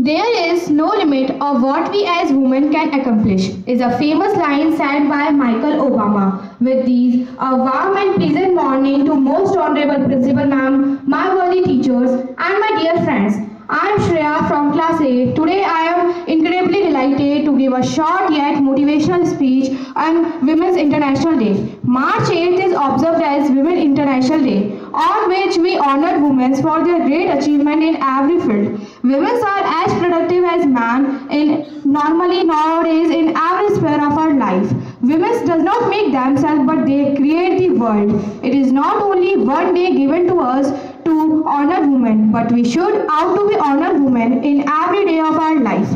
There is no limit of what we as women can accomplish is a famous line said by Michael Obama. With these, a warm and pleasant morning to most honorable principal ma'am, my worthy teachers and my dear friends. I am Shreya from class 8. Today I am incredibly delighted to give a short yet motivational speech on Women's International Day. March 8th is observed as Women's International Day, on which we honor women for their great achievement in every field. Women are as productive as men normally nowadays in every sphere of our life. Women does not make themselves, but they create the world. It is not only one day given to us to honor women, but we should out to be honor women in every day of our life.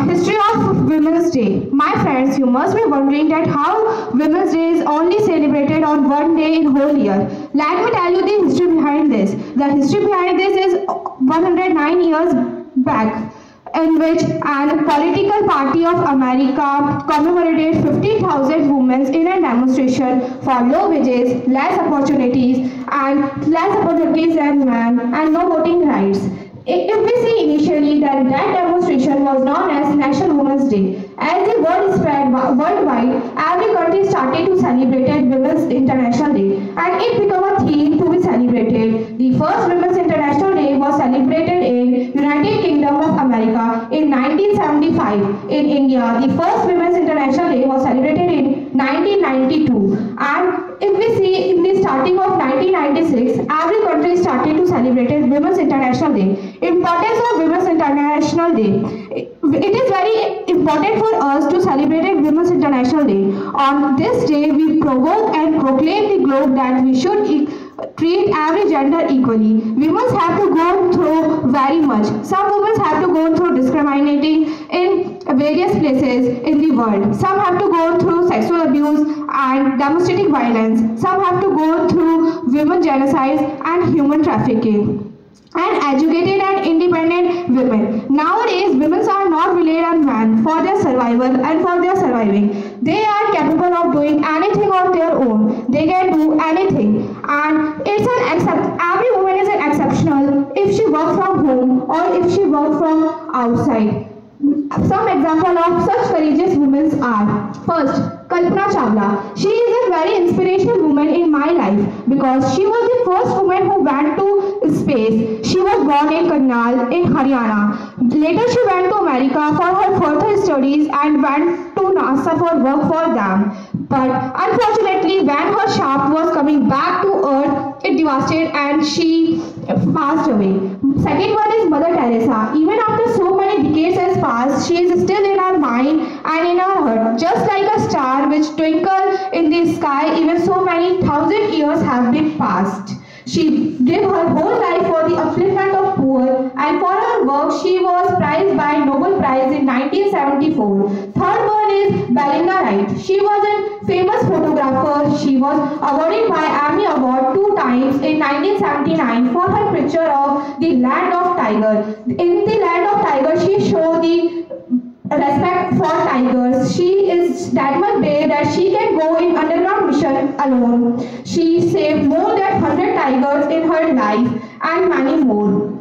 History of Women's Day. My friends, you must be wondering that how Women's Day is only celebrated on one day in whole year. Let me tell you the history behind this. The history behind this is 109 years back, in which a political party of America commemorated 50,000 women in a demonstration for low wages, less opportunities than men, and no voting rights. If we see initially, then that demonstration was known as National Women's Day. As the word spread worldwide, every country started to celebrate Women's International Day, and it became a theme to be celebrated. The first Women's International Day was celebrated in United Kingdom of America in 1975. In India, the first Women's International Day was celebrated in 1992. And if we see in the starting of 1996, every country started to celebrate Women's International Day. Importance of Women's International Day. It is very important for us to celebrate Women's International Day. On this day, we provoke and proclaim the globe that we should treat every gender equally. Women have to go through very much. Some women have to go through discriminating in various places in the world. Some have to go through sexual abuse and domestic violence. Some have to go through women genocide and human trafficking. And educated and independent women. Nowadays, women are not reliant on men for their survival and for their surviving. They are capable of doing anything on their own. They can do anything. And every woman is an exceptional if she works from home or if she works from outside. Some examples of such courageous women are: first, Kalpana Chawla. She is a very inspirational woman in my life because she was the first woman who went to space. She was born in Karnal in Haryana. Later she went to America for her further studies and went to NASA for work for them. But unfortunately, when her shaft was coming back to Earth, it devastated and she passed away. Second one is Mother Teresa. Even after so many decades has passed, she is still in our mind and in our heart. Just like a star which twinkles in the sky, even so many thousand years have been passed. She gave her whole life for the upliftment of poor, and for her work she was prized by Nobel Prize in 1974. Third one is Belinda Wright. She was a famous photographer. She was awarded by Emmy Award 2 times in 1979 for her picture of the Land of Tiger. In the Land of Tiger, she showed the respect for tigers. She is that much brave that she can go in underground mission alone. She saved more than 100 tigers in her life and many more.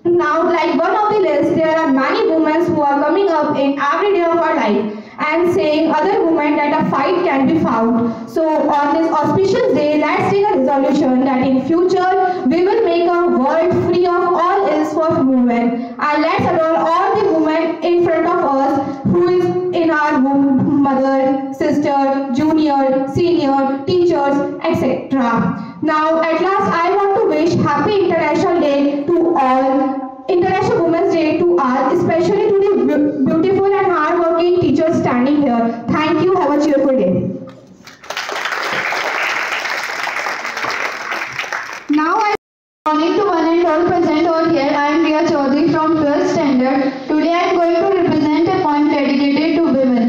Now, like one of the list, there are many women who are coming up in every day of our life and saying other women that a fight can be found. So on this auspicious day, let's take a resolution that in future we will make a world free of all ills for women, and let's adore all the women in front of us who is in our womb: mother, sister, junior, senior, teachers, etc. Now at last I want to wish Happy International Day to all, International Women's Day to all, especially to the beautiful and hard-working teachers standing here. Thank you. Have a cheerful day. Now I wanted to one and all present over here. I am Riya Chaudhary from 12th standard. Today I am going to represent a poem dedicated to women.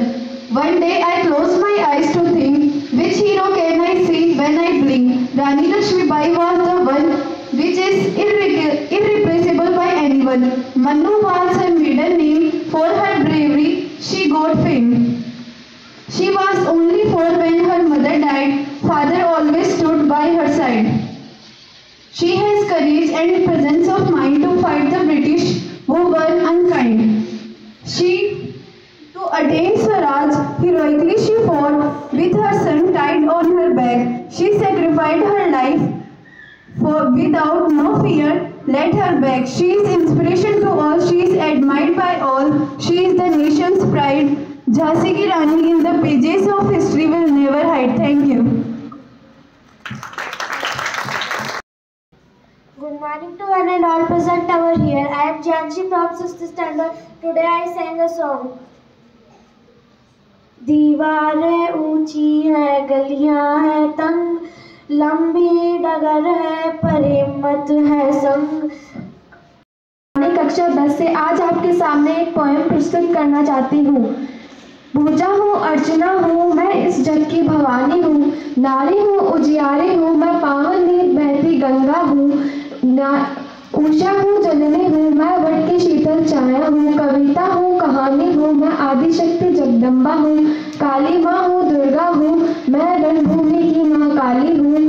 One day I closed my eyes to think, which hero can I see when I blink? Rani Lakshmibai was the one which is irreplaceable by anyone. Manu was her maiden name. For her bravery, she got fame. She was only 4 when her mother died. Father always stood by her side. She has courage and presence of mind to fight the British who were To attain Swaraj, heroically she fought with her son tied on her back. She sacrificed her life without no fear. Let her back. She is inspiration to all. She is admired by all. She is the nation's pride. Jhansi Ki Rani in the pages of history will never hide. Thank you. Good morning to one and all present over here. I am Janshi from 6th standard. Today I sang a song. दीवारें ऊंची है, गलियां हैं तंग, लंबी डगर है पर हिम्मत है संग। कक्षा 10 से आज आपके सामने एक पोएम प्रस्तुत करना चाहती हूँ। पूजा हूँ, अर्चना हूँ, मैं इस जग की भवानी हूँ, नारी हूँ, उजियारी हूँ, मैं पावन नीर बहती गंगा हूँ, उषा हूँ, जननी हूँ, मैं वट की शीतल छाया हूँ, कविता हूँ, कहानी हूँ, मैं आदिशक्ति जगदम्बा हूँ, काली माँ हूँ, दुर्गा हूँ, मैं रणभूमि की महाकाली हूँ,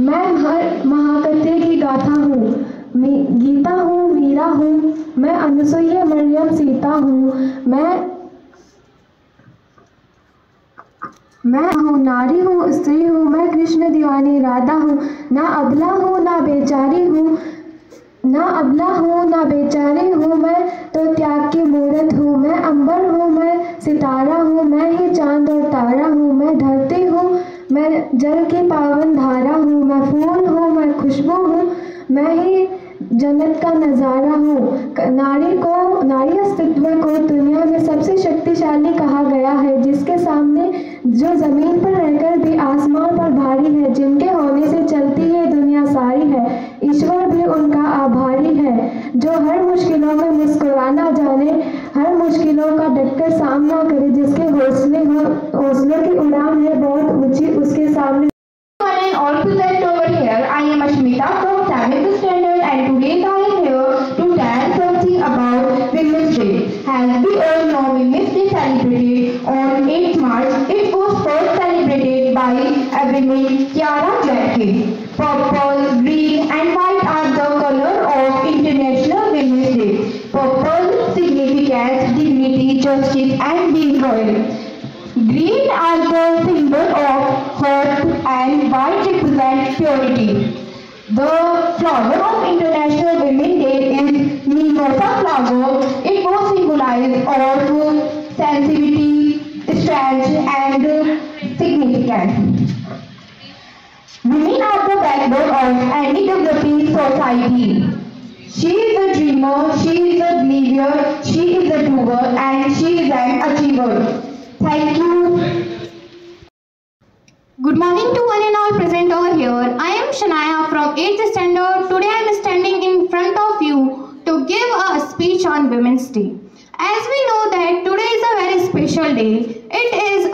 मैं हर महाकथ्य की गाथा हूँ, गीता हूँ, मीरा हूँ, मैं अनुसुईया मरियम सीता हूँ, मैं हूँ, नारी हूँ, स्त्री हूँ, मैं कृष्ण दीवानी राधा हूँ, ना अबला हूँ ना बेचारी हूँ, मैं तो त्याग की मूरत हूँ, मैं अंबर हूँ, मैं सितारा हूँ, मैं ही चांद और तारा हूँ, मैं धरती हूँ, मैं जल की पावन धारा हूँ, मैं फूल हूँ, मैं खुशबू हूँ, मैं ही जन्नत का नज़ारा हूँ। नारी अस्तित्व को दुनिया में सबसे शक्तिशाली कहा गया है, जिसके सामने जो जमीन पर रहकर भी आसमान पर भारी है, जिनके होने से चलती है दुनिया सारी है, ईश्वर भी उनका आभारी है, जो हर मुश्किलों में मुस्कुराना जाने, हर मुश्किलों का डटकर सामना करे, जिसके हौसलों की उड़ान है बहुत ऊंची, उसके सामने। All present over here, I am Ashmita from 7th standard and today I am here to tell something about Women's Day. As we all know, Women's Day celebrated on 8th March. It was first celebrated by women Kiara Jackie. Purple, green and white are the color of International Women's Day. Purple signifies dignity, justice and being royal. Green are the symbol of hope and white represent purity. The flower of International Women's Day is mimosa flower. It was symbolized of sensitivity, strength and significance. Women are the backbone of any developing society. She is a dreamer, she is a believer, she is a doer and she is an achiever. Thank you. Good morning to one and all present over here. I am Shania from 8th standard. Today I am standing in front of you to give a speech on Women's Day. As we know that today is a very special day. It is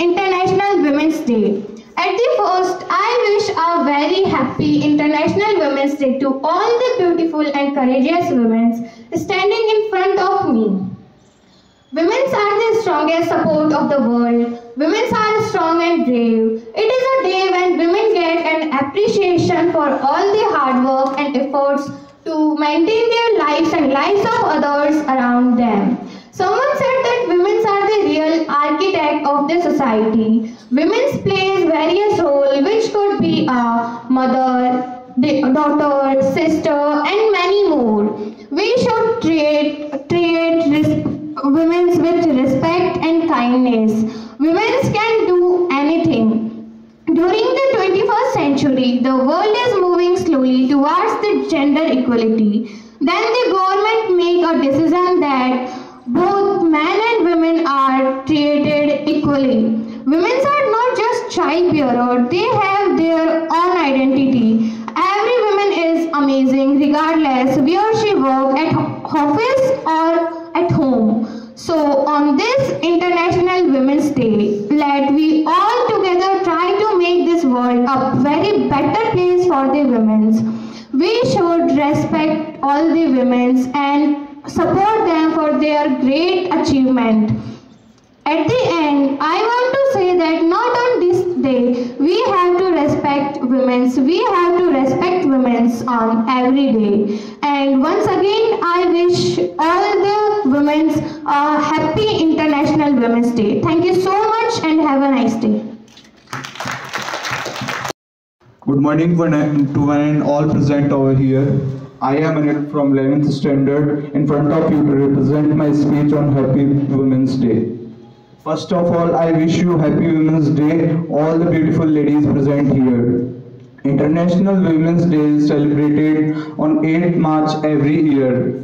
International Women's Day. At the first, I wish a very happy International Women's Day to all the beautiful and courageous women standing in front of me. Women are the strongest support of the world. Women are strong and brave. It is a day when women get an appreciation for all their hard work and efforts to maintain their lives and lives of others around them. Someone said that women are the real architect of the society. Women plays various roles, which could be a mother, daughter, sister and many more. We should treat women with respect and kindness. Women can do anything. During the 21st century, the world is moving slowly towards the gender equality. Then the government make a decision that both men and women are treated equally. Women are not just child bearer, they have their own identity. Every woman is amazing regardless where she works, at office or at home. So on this International Women's Day, let we all together try to make this world a very better place for the women. We should respect all the women and support them for their great achievement. At the end, I want to say that not on this day, we have to respect women. We have to respect women on every day. And once again, I wish all the women's happy International Women's Day. Thank you so much and have a nice day. Good morning to one and all present over here. I am Anil from 11th standard in front of you to represent my speech on Happy Women's Day. First of all, I wish you Happy Women's Day, all the beautiful ladies present here. International Women's Day is celebrated on 8th March every year.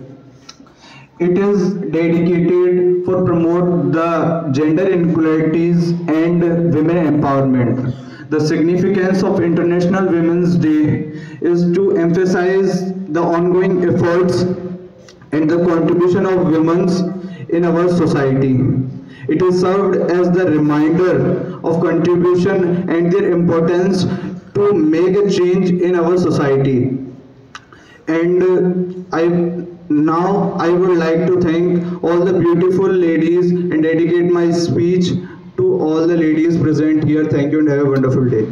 It is dedicated for promote the gender inequalities and women empowerment. The significance of International Women's Day is to emphasize the ongoing efforts and the contribution of women in our society. It is served as the reminder of contribution and their importance to make a change in our society. And I would like to thank all the beautiful ladies and dedicate my speech to all the ladies present here. Thank you and have a wonderful day.